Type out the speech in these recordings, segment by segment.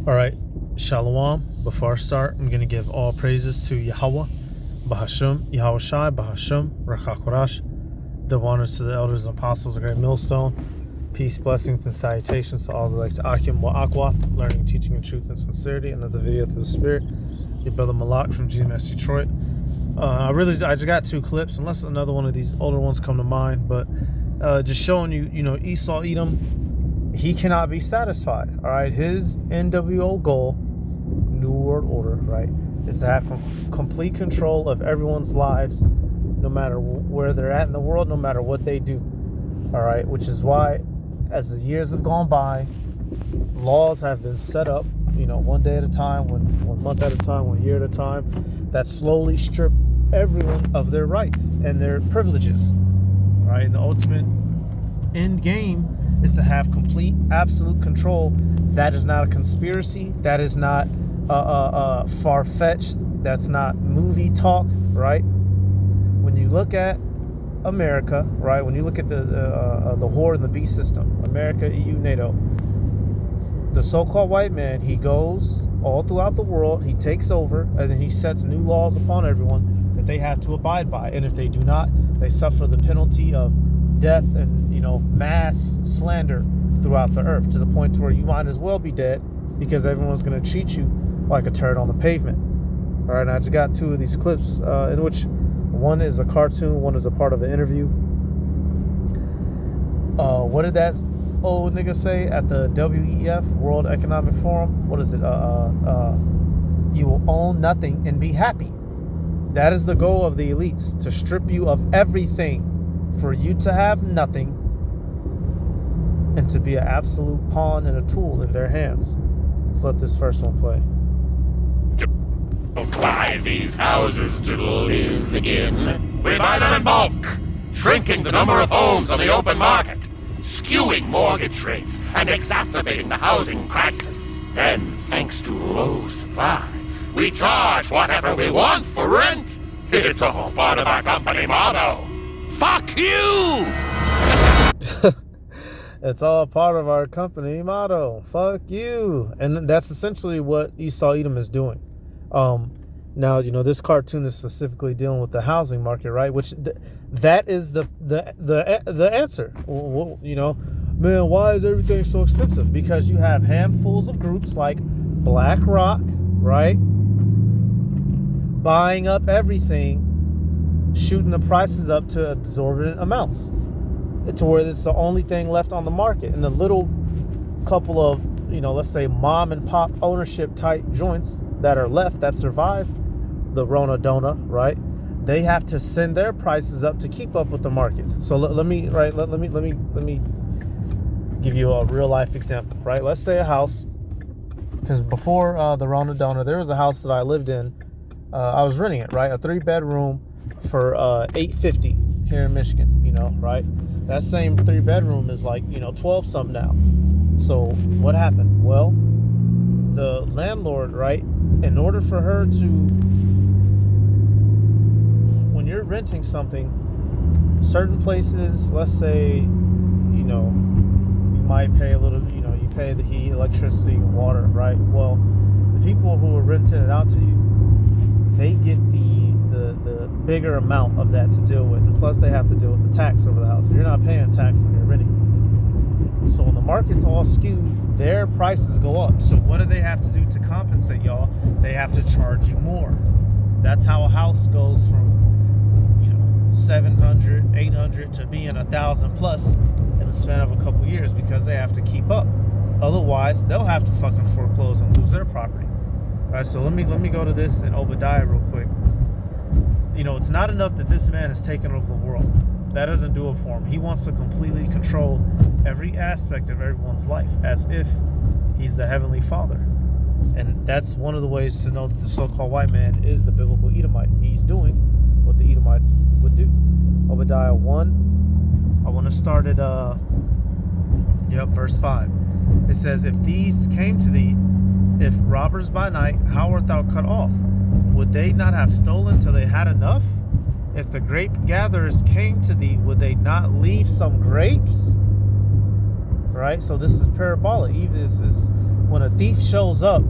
All right, Shalom. Before I start, I'm going to give all praises to Yahweh, Bahasham, Yahweh Shai, Bahasham, Rakakorash. Double honors to the elders and apostles of Great Millstone. Peace, blessings, and salutations to all that like to Akim wa Akwath, learning, teaching, and truth and sincerity. Another video through the Spirit. Your brother Malak from GMS Detroit. I just got two clips, unless another one of these older ones come to mind, but just showing you, Esau Edom, he cannot be satisfied. All right, his NWO goal, New World Order, right, is to have complete control of everyone's lives, no matter where they're at in the world, no matter what they do. All right, which is why, as the years have gone by, laws have been set up, one day at a time, one month at a time, 1 year at a time, that slowly strip everyone of their rights and their privileges. Right, and the ultimate end game is to have complete, absolute control. That is not a conspiracy. That is not far-fetched. That's not movie talk, right? When you look at America, right? When you look at the horde and the beast system, America, EU, NATO, the so-called white man, he goes all throughout the world, he takes over, and then he sets new laws upon everyone that they have to abide by. And if they do not, they suffer the penalty of death and mass slander throughout the earth, to the point to where you might as well be dead, because everyone's going to treat you like a turd on the pavement. All right, and I just got two of these clips, in which one is a cartoon, one is a part of an interview. What did that old nigga say at the WEF, World Economic Forum? What is it? You will own nothing and be happy. That is the goal of the elites, to strip you of everything, for you to have nothing, and to be an absolute pawn and a tool in their hands. Let's let this first one play. Don't buy these houses to live in. We buy them in bulk, shrinking the number of homes on the open market, skewing mortgage rates, and exacerbating the housing crisis. Then, thanks to low supply, we charge whatever we want for rent. It's all part of our company motto. Fuck you! It's all part of our company motto. Fuck you. And that's essentially what Esau Edom is doing. Now, this cartoon is specifically dealing with the housing market, right? Which that is the answer. Man, why is everything so expensive? Because you have handfuls of groups like BlackRock, right, buying up everything, shooting the prices up to exorbitant amounts, to where it's the only thing left on the market. And the little couple of, let's say mom and pop ownership type joints that are left, that survive the Rona Dona, right, they have to send their prices up to keep up with the markets. So let me give you a real life example, right? Let's say a house, because before the Rona Dona, there was a house that I lived in. I was renting it, right? A 3-bedroom for $850 here in Michigan, right? That same 3-bedroom is like, 12 something now. So what happened? Well, the landlord, right, in order for her to, when you're renting something, certain places, let's say, you might pay a little, you pay the heat, electricity, and water, right? Well, the people who are renting it out to you, they get the bigger amount of that to deal with, and plus they have to deal with the tax over the house. You're not paying tax when you're renting. So when the market's all skewed, their prices go up. So what do they have to do to compensate y'all? They have to charge you more. That's how a house goes from 700, 800 to being 1,000 plus in the span of a couple years, because they have to keep up. Otherwise, they'll have to fucking foreclose and lose their property. All right, so let me go to this in Obadiah real quick. It's not enough that this man has taken over the world. That doesn't do it for him. He wants to completely control every aspect of everyone's life, as if he's the Heavenly Father. And that's one of the ways to know that the so-called white man is the biblical Edomite. He's doing what the Edomites would do. Obadiah 1, I want to start at verse 5. It says, if these came to thee, if robbers by night, how art thou cut off? Would they not have stolen till they had enough? If the grape gatherers came to thee, would they not leave some grapes? Right? So this is parabolic. Even is when a thief shows up,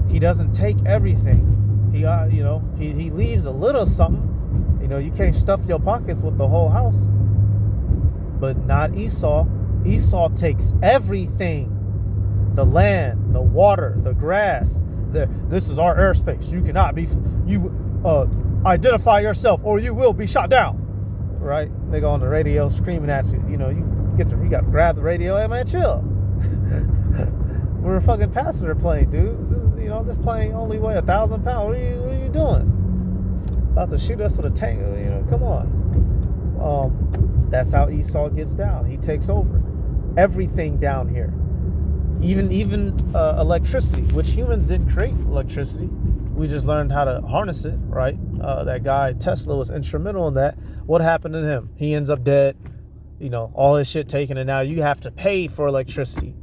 he doesn't take everything. He leaves a little something. You can't stuff your pockets with the whole house. But not Esau. Esau takes everything. The land, the water, the grass. This is our airspace. You cannot be. Identify yourself, or you will be shot down. Right? They go on the radio screaming at you. You got to grab the radio. Hey man, chill. We're a fucking passenger plane, dude. This plane only weigh 1,000 pounds. What are you doing? About to shoot us with a tank? Come on. That's how Esau gets down. He takes over everything down here. Even electricity, which humans didn't create electricity. We just learned how to harness it, right? That guy Tesla was instrumental in that. What happened to him? He ends up dead. All his shit taken, and now you have to pay for electricity,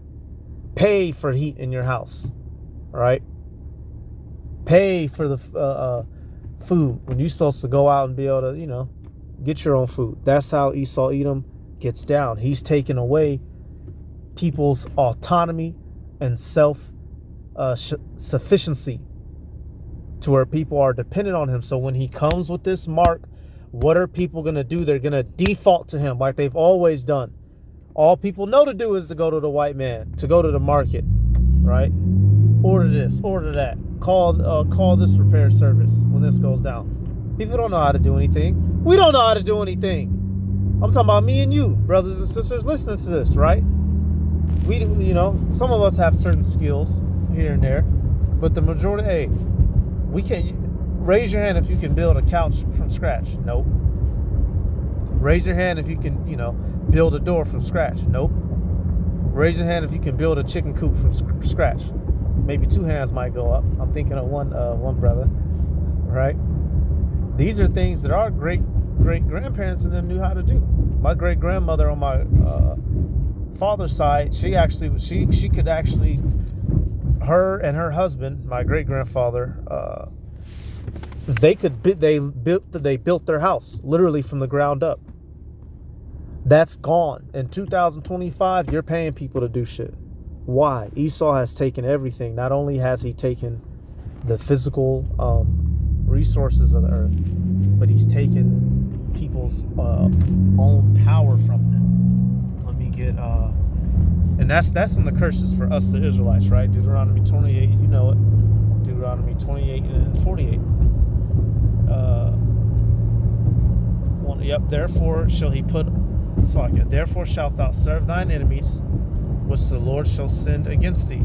pay for heat in your house, right? Pay for the food when you're supposed to go out and be able to, get your own food. That's how Esau Edom gets down. He's taken away people's autonomy and self-sufficiency to where people are dependent on him. So when he comes with this mark, what are people going to do? They're going to default to him like they've always done. All people know to do is to go to the white man, to go to the market, right? Order this, order that. Call this repair service when this goes down. People don't know how to do anything. We don't know how to do anything. I'm talking about me and you, brothers and sisters, listening to this, right? We, some of us have certain skills here and there, but the majority, we can't. Raise your hand if you can build a couch from scratch. Nope. Raise your hand if you can, build a door from scratch. Nope. Raise your hand if you can build a chicken coop from scratch. Maybe 2 hands might go up. I'm thinking of one brother, right? These are things that our great grandparents and them knew how to do. My great grandmother on my father's side, she could actually, her and her husband, my great grandfather, they built their house literally from the ground up. That's gone. In 2025, you're paying people to do shit. Why? Esau has taken everything. Not only has he taken the physical resources of the earth, but he's taken people's own power from them. Let me get and that's in the curses for us, the Israelites, right? Deuteronomy 28, you know it. Deuteronomy 28 and 48. Therefore shalt thou serve thine enemies, which the Lord shall send against thee.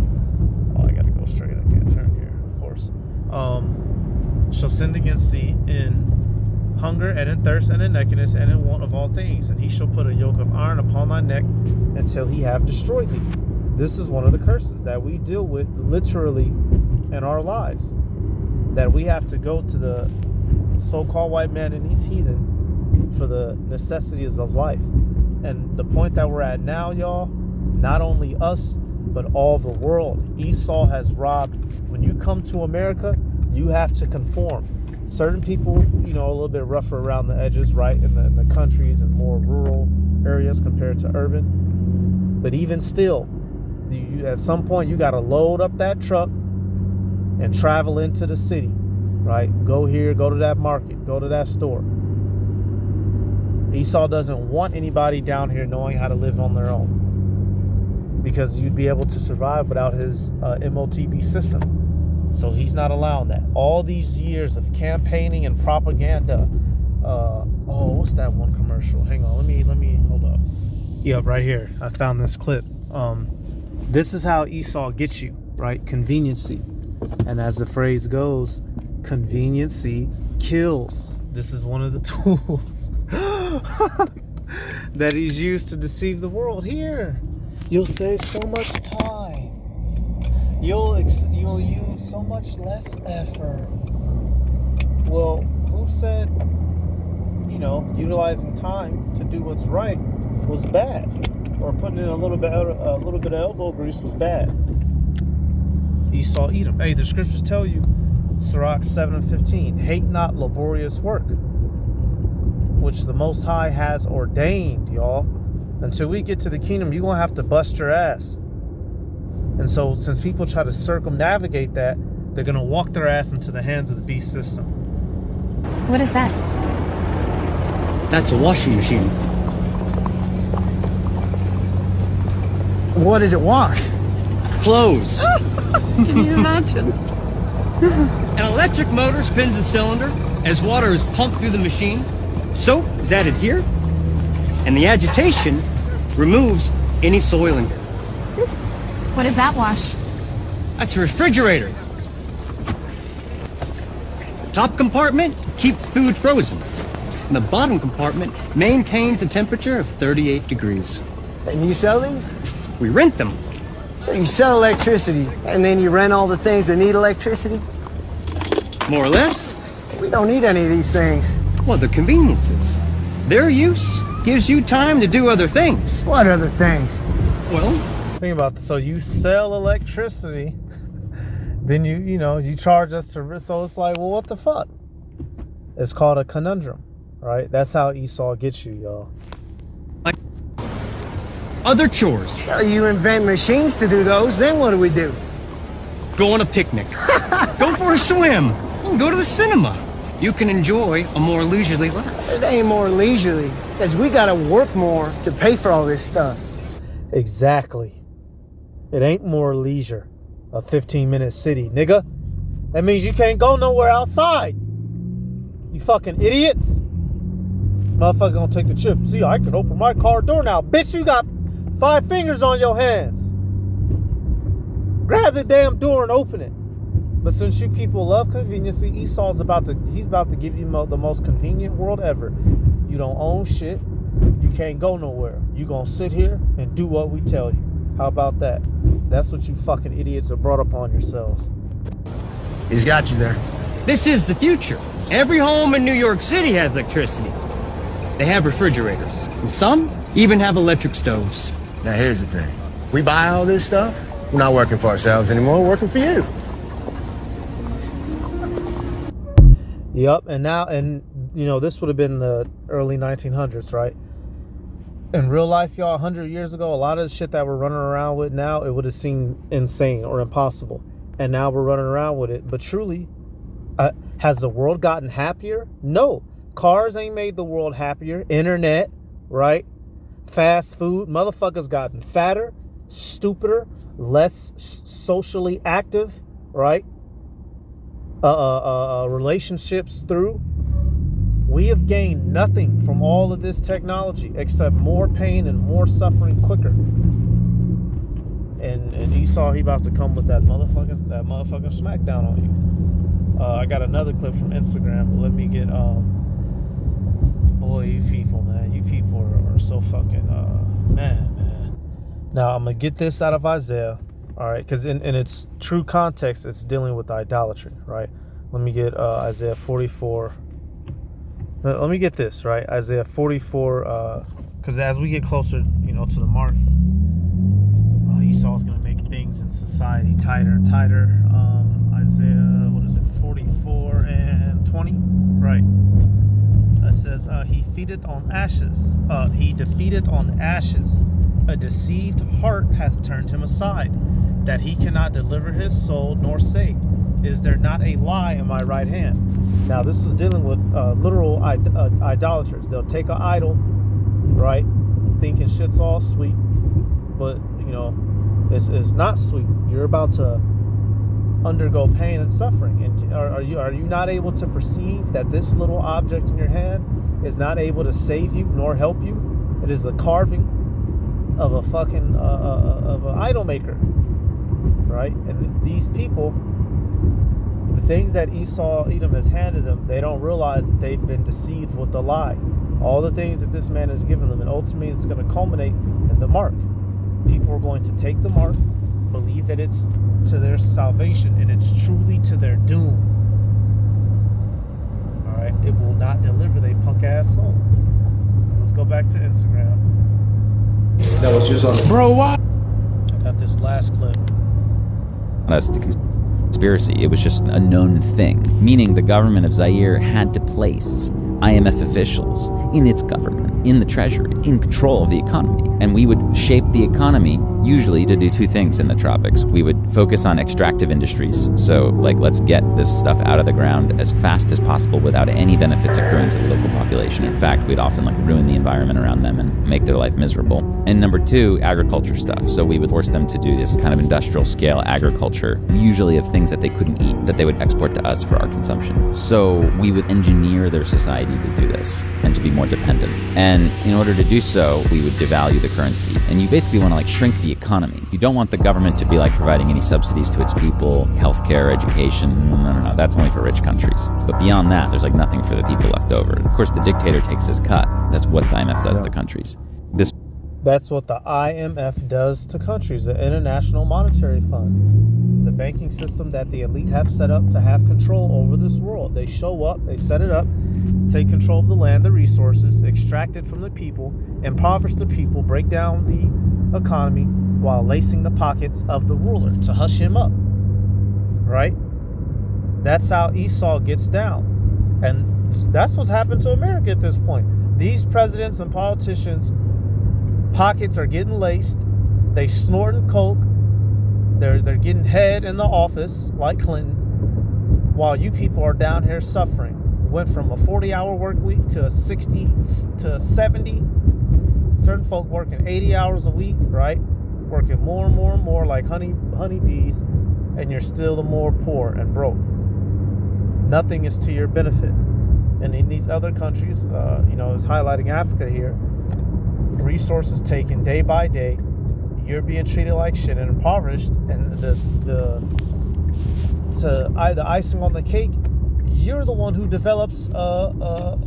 Oh, I gotta go straight. I can't turn here, of course. Shall send against thee in hunger and in thirst and in nakedness and in want of all things, and he shall put a yoke of iron upon thy neck until he have destroyed thee. This is one of the curses that we deal with literally in our lives, that we have to go to the so-called white man and these heathen for the necessities of life. And the point that we're at now, y'all, not only us, but all the world. Esau has robbed. When you come to America, you have to conform. Certain people, a little bit rougher around the edges, right, in the countries and more rural areas compared to urban. But even still, at some point, you got to load up that truck and travel into the city, right? Go here, go to that market, go to that store. Esau doesn't want anybody down here knowing how to live on their own, because you'd be able to survive without his MOTB system. So he's not allowing that. All these years of campaigning and propaganda. What's that one commercial? Hang on, let me hold up. Yep, right here. I found this clip. This is how Esau gets you, right? Conveniency. And as the phrase goes, conveniency kills. This is one of the tools that he's used to deceive the world. Here, you'll save so much time. You'll use so much less effort. Well, who said, utilizing time to do what's right was bad, or putting in a little bit of elbow grease was bad? Esau Edom. Hey, the scriptures tell you, Sirach 7:15, hate not laborious work, which the Most High has ordained, y'all. Until we get to the kingdom, you're going to have to bust your ass. And so since people try to circumnavigate that, they're going to walk their ass into the hands of the beast system. What is that? That's a washing machine. What does it wash? Clothes. Can you imagine? An electric motor spins the cylinder as water is pumped through the machine. Soap is added here, and the agitation removes any soil and dirt. What does that wash? That's a refrigerator. The top compartment keeps food frozen, and the bottom compartment maintains a temperature of 38 degrees. And you sell these? We rent them. So you sell electricity, and then you rent all the things that need electricity? More or less. We don't need any of these things. Well, they're conveniences. Their use gives you time to do other things. What other things? Well, Think about this. So you sell electricity, then you charge us to. So it's like, well, what the fuck? It's called a conundrum, right? That's how Esau gets you, y'all. other chores. So you invent machines to do those, then what do we do? Go on a picnic. Go for a swim. Go to the cinema. You can enjoy a more leisurely life. It ain't more leisurely, because we gotta work more to pay for all this stuff. Exactly. It ain't more leisure. A 15-minute city, nigga. That means you can't go nowhere outside. You fucking idiots. Motherfucker gonna take the chip. See, I can open my car door now. Bitch, you got 5 fingers on your hands. Grab the damn door and open it. But since you people love conveniency, Esau's about to give you the most convenient world ever. You don't own shit. You can't go nowhere. You gonna sit here and do what we tell you. How about that? That's what you fucking idiots have brought upon yourselves. He's got you there. This is the future. Every home in New York City has electricity. They have refrigerators. And some even have electric stoves. Now here's the thing. We buy all this stuff, we're not working for ourselves anymore, we're working for you. Yep, and this would have been the early 1900s, right? In real life, y'all, 100 years ago, a lot of the shit that we're running around with now, it would have seemed insane or impossible. And now we're running around with it. But truly, has the world gotten happier? No. Cars ain't made the world happier. Internet, right? Fast food. Motherfuckers gotten fatter, stupider, less socially active, right? Relationships through. We have gained nothing from all of this technology except more pain and more suffering quicker. And Esau, he about to come with that motherfucking smackdown on you. I got another clip from Instagram, but let me get boy, you people, man, you people are so fucking man. Now I'm gonna get this out of Isaiah, all right, because in its true context, it's dealing with idolatry, right? Let me get Isaiah 44. Let me get this, right? Isaiah 44, because as we get closer, to the mark, Esau's going to make things in society tighter and tighter. Isaiah, 44 and 20? Right. It says, he feedeth on ashes. He defeateth on ashes. A deceived heart hath turned him aside, that he cannot deliver his soul nor save. Is there not a lie in my right hand? Now, this is dealing with literal idolaters. They'll take an idol, right, thinking shit's all sweet, but, it's not sweet. You're about to undergo pain and suffering. And are you not able to perceive that this little object in your hand is not able to save you nor help you? It is a carving of a fucking of an idol maker, right? And these people, the things that Edom has handed them, they don't realize that they've been deceived with the lie. All the things that this man has given them, and ultimately it's going to culminate in the mark. People are going to take the mark, believe that it's to their salvation, and it's truly to their doom. All right, it will not deliver their punk ass soul. So let's go back to Instagram. That was just on. Bro, what? I got this last clip. That's the conspiracy. It was just a known thing, meaning the government of Zaire had to place IMF officials in its government, in the treasury, in control of the economy. And we would shape the economy usually to do two things in the tropics. We would focus on extractive industries. So like, let's get this stuff out of the ground as fast as possible without any benefits accruing to the local population. In fact, we'd often like ruin the environment around them and make their life miserable. And number two, agriculture stuff. So we would force them to do this kind of industrial scale agriculture, usually of things that they couldn't eat, that they would export to us for our consumption. So we would engineer their society to do this and to be more dependent. And in order to do so, we would devalue the currency. And you basically want to like shrink the economy. You don't want the government to be like providing any subsidies to its people, healthcare, education. No. That's only for rich countries. But beyond that, there's like nothing for the people left over. Of course, the dictator takes his cut. That's what the IMF does to countries. That's what the IMF does to countries, the International Monetary Fund. The banking system that the elite have set up to have control over this world. They show up, they set it up, take control of the land, the resources, extract it from the people, impoverish the people, break down the economy while lacing the pockets of the ruler to hush him up. Right? That's how Esau gets down. And that's what's happened to America at this point. These presidents and politicians' pockets are getting laced. They snorting coke. They're getting head in the office like Clinton, while you people are down here suffering. Went from a 40-hour work week to a 60 to 70. Certain folk working 80 hours a week, right? Working more and more and more like honeybees, and you're still the more poor and broke. Nothing is to your benefit. And in these other countries, it's highlighting Africa here. Resources taken day by day. You're being treated like shit and impoverished, and the icing on the cake, you're the one who develops a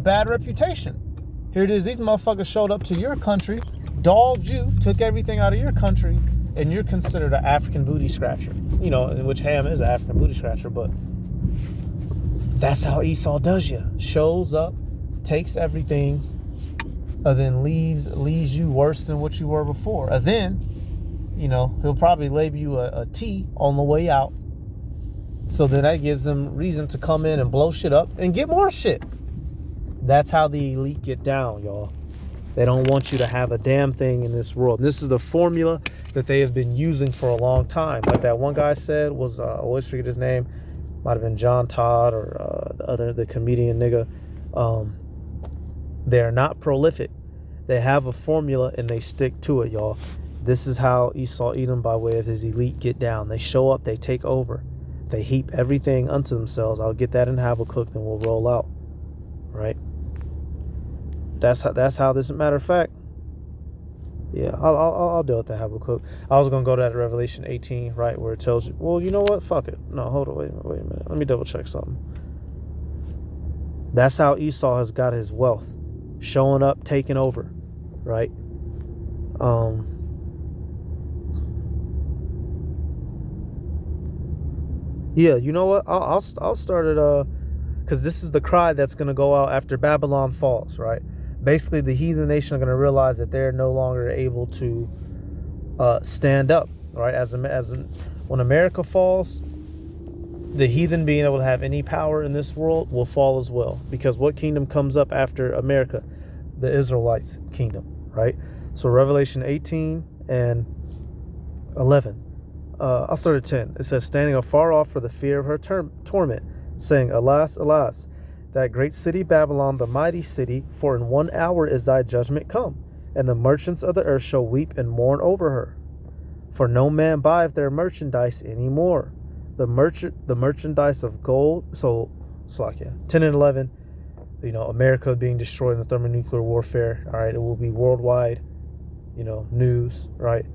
bad reputation. Here it is, these motherfuckers showed up to your country, dogged you, took everything out of your country, and you're considered an African booty scratcher. In which Ham is an African booty scratcher, but that's how Esau does you. Shows up, takes everything, and then leaves you worse than what you were before. And then, he'll probably label you a T on the way out. So then that gives them reason to come in and blow shit up and get more shit. That's how the elite get down, y'all. They don't want you to have a damn thing in this world. And this is the formula that they have been using for a long time. Like that one guy said was, I always forget his name. Might have been John Todd or the comedian nigga. They're not prolific. They have a formula and they stick to it, y'all. This is how Esau Edom, by way of his elite, get down. They show up, they take over. They heap everything unto themselves. I'll get that in Habakkuk, then we'll roll out. Right? That's how this, matter of fact, yeah, I'll deal with that Habakkuk. I was going to go to that Revelation 18, right, where it tells you, well, you know what? Fuck it. No, hold on, wait a minute. Let me double check something. That's how Esau has got his wealth. Showing up, taking over, right? Yeah, you know what? I'll start it because this is the cry that's going to go out after Babylon falls, right? Basically, the heathen nation are going to realize that they're no longer able to stand up, right? When America falls, the heathen being able to have any power in this world will fall as well. Because what kingdom comes up after America? The Israelites' kingdom, right? So Revelation 18 and 11. I'll start at 10. It says, standing afar off for the fear of her torment, saying, Alas, alas, that great city Babylon, the mighty city, for in 1 hour is thy judgment come, and the merchants of the earth shall weep and mourn over her. For no man buyeth their merchandise any more. The merchandise of gold. So, Slakia, 10 and 11, America being destroyed in the thermonuclear warfare. All right, it will be worldwide, news, right?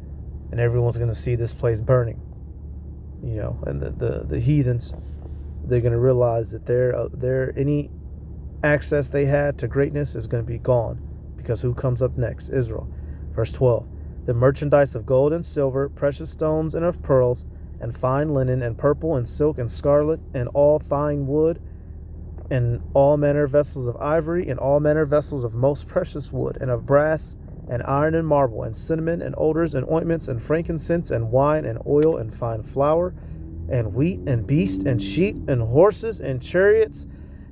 And everyone's going to see this place burning, and the heathens, they're going to realize that their any access they had to greatness is going to be gone, because who comes up next? Israel. Verse 12, the merchandise of gold and silver, precious stones and of pearls, and fine linen, and purple, and silk, and scarlet, and all fine wood, and all manner vessels of ivory, and all manner vessels of most precious wood, and of brass, and iron, and marble, and cinnamon, and odors, and ointments, and frankincense, and wine, and oil, and fine flour, and wheat, and beast, and sheep, and horses, and chariots,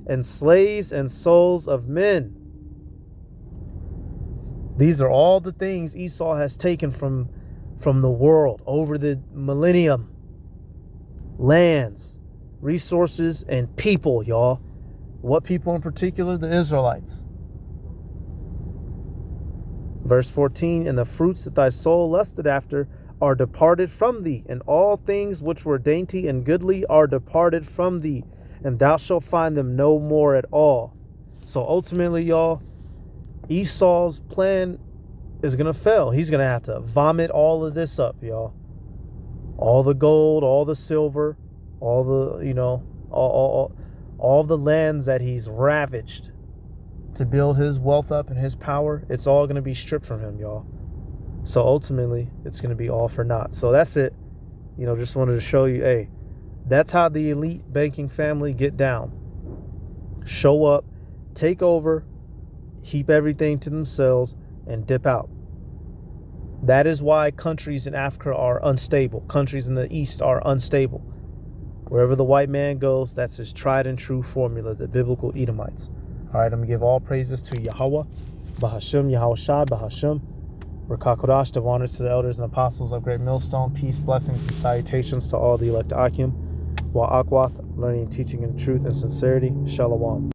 and slaves and souls of men. These are all the things Esau has taken from the world over the millennium. Lands, resources, and people, y'all. What people in particular? The Israelites. Verse 14, and the fruits that thy soul lusted after are departed from thee, and all things which were dainty and goodly are departed from thee, and thou shalt find them no more at all. So ultimately, y'all, Esau's plan is going to fail. He's going to have to vomit all of this up, y'all. All the gold, all the silver, all the, all the lands that he's ravaged to build his wealth up and his power, it's all going to be stripped from him, y'all. So ultimately, it's going to be all for naught. So that's it. Just wanted to show you, hey, that's how the elite banking family get down. Show up, take over, heap everything to themselves, and dip out. That is why countries in Africa are unstable. Countries in the East are unstable. Wherever the white man goes, that's his tried and true formula, the biblical Edomites. All right, I'm going to give all praises to Yahweh, Bahasham, Yahweh Shai, Bahasham, Rakakodash, the honors to the elders and apostles of Great Millstone. Peace, blessings, and salutations to all the elect Akim. Wa Akwath, learning, teaching in truth and sincerity. Shalom.